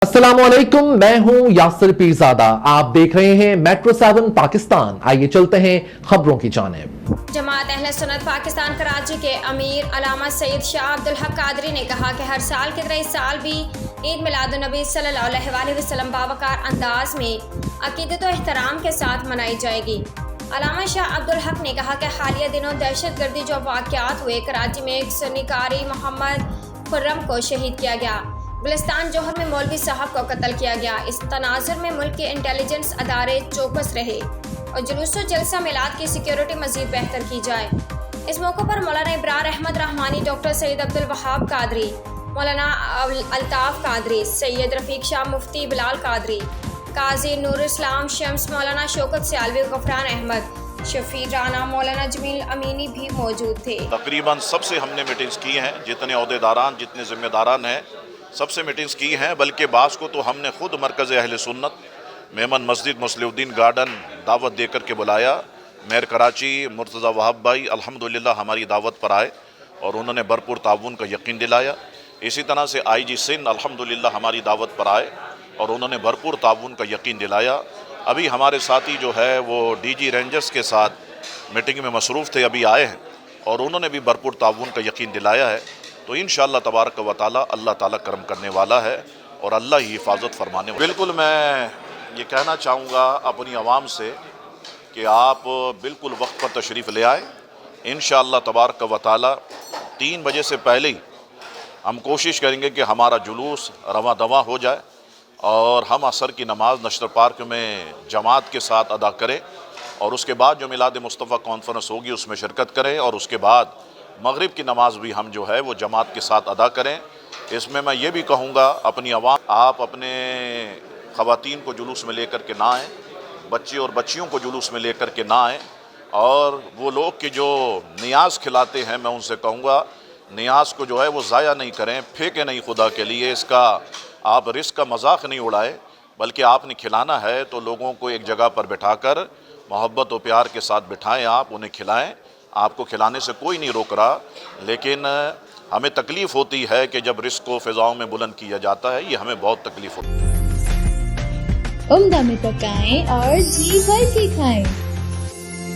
अस्सलामुअलैकुम, मैं हूं यासिर पीरजादा। आप देख रहे हैं मेट्रो 7 पाकिस्तान। आइए चलते हैं खबरों की जानिब। जमात अहले सुन्नत पाकिस्तान कराची के अमीर अल्लामा सैयद शाह अब्दुल हक कादरी ने कहा कि हर साल की तरह इस साल भी ईद मिलादुन नबी सल्लल्लाहु अलैहि वसल्लम बावकार अंदाज में अकीदत और एहतराम के साथ मनाई जाएगी। अल्लामा शाह अब्दुल हक ने कहा कि हालिया दिनों दहशतगर्दी जो वाक़यात हुए, कराची में एक सुन्नी कारी मोहम्मद खुर्रम को शहीद किया गया, गुलिस्तान जौहर में मौलवी साहब को कत्ल किया गया। इस तनाजुर में मुल्क के इंटेलिजेंस अदारे चौकस रहे और जुलूस व जलसा मिलाद की सिक्योरिटी मज़ीद बेहतर की जाए। इस मौके पर मौलाना इब्रार अहमद रहमानी, डॉक्टर सैयद अब्दुल वहाब कादरी, मौलाना अल्ताफ़ कादरी, सैयद रफ़ीक शाह मुफ्ती बिलाल कादरी, काजी नूर इस्लाम शम्स, मौलाना शौकत सियालवी, गफरान अहमद, शफी राना, मौलाना जमील अमीनी भी मौजूद थे। तकरीबन सबसे हमने मीटिंग्स की हैं, जितने अहदेदारान जितने ज़िम्मेदारान हैं सबसे मीटिंग्स की हैं, बल्कि बास को तो हमने ख़ुद मरकज़ अहले सुन्नत मेमन मस्जिद मुस्लिउद्दीन गार्डन दावत दे कर के बुलाया। मेयर कराची मुर्तज़ा वहाब भाई अल्हम्दुलिल्लाह हमारी दावत पर आए और उन्होंने भरपूर ताउन का यकीन दिलाया। इसी तरह से IG सिंध अल्हम्दुलिल्लाह हमारी दावत पर आए और उन्होंने भरपूर ताउन का यकीन दिलाया। अभी हमारे साथी जो है वो DG रेंजर्स के साथ मीटिंग में मसरूफ़ थे, अभी आए हैं और उन्होंने भी भरपूर ताउन का यकीन दिलाया है। तो इंशाअल्लाह तबारक व तआला अल्लाह ताला करम करने वाला है और अल्लाह ही हिफाजत फरमाने वाला। बिल्कुल मैं ये कहना चाहूँगा अपनी आवाम से कि आप बिल्कुल वक्त पर तशरीफ़ ले आए। इंशाअल्लाह तबारक व तआला 3 बजे से पहले ही हम कोशिश करेंगे कि हमारा जुलूस रवां दवा हो जाए और हम असर की नमाज़ नशर पार्क में जमात के साथ अदा करें और उसके बाद जो मिलाद मुस्तफ़ा कॉन्फ्रेंस होगी उसमें शिरकत करें और उसके बाद मगरिब की नमाज़ भी हम जो है वो जमात के साथ अदा करें। इसमें मैं ये भी कहूँगा अपनी आवाम, आप अपने ख़वातीन को जुलूस में लेकर के ना आएँ, बच्चे और बच्चियों को जुलूस में लेकर के ना आएँ और वो लोग कि जो नियाज़ खिलाते हैं मैं उनसे कहूँगा नियाज़ को जो है वो ज़ाया नहीं करें, फेंकें नहीं खुदा के लिए। इसका आप रिस्क का मजाक नहीं उड़ाएं, बल्कि आपने खिलाना है तो लोगों को एक जगह पर बिठाकर मोहब्बत और प्यार के साथ बिठाएं, आप उन्हें खिलाएं। आपको खिलाने से कोई नहीं रोक रहा, लेकिन हमें तकलीफ़ होती है कि जब रिस्क को फ़िज़ाओं में बुलंद किया जाता है, ये हमें बहुत तकलीफ़ होती है। उम्दा में पकाएं और जी भर के खाएं।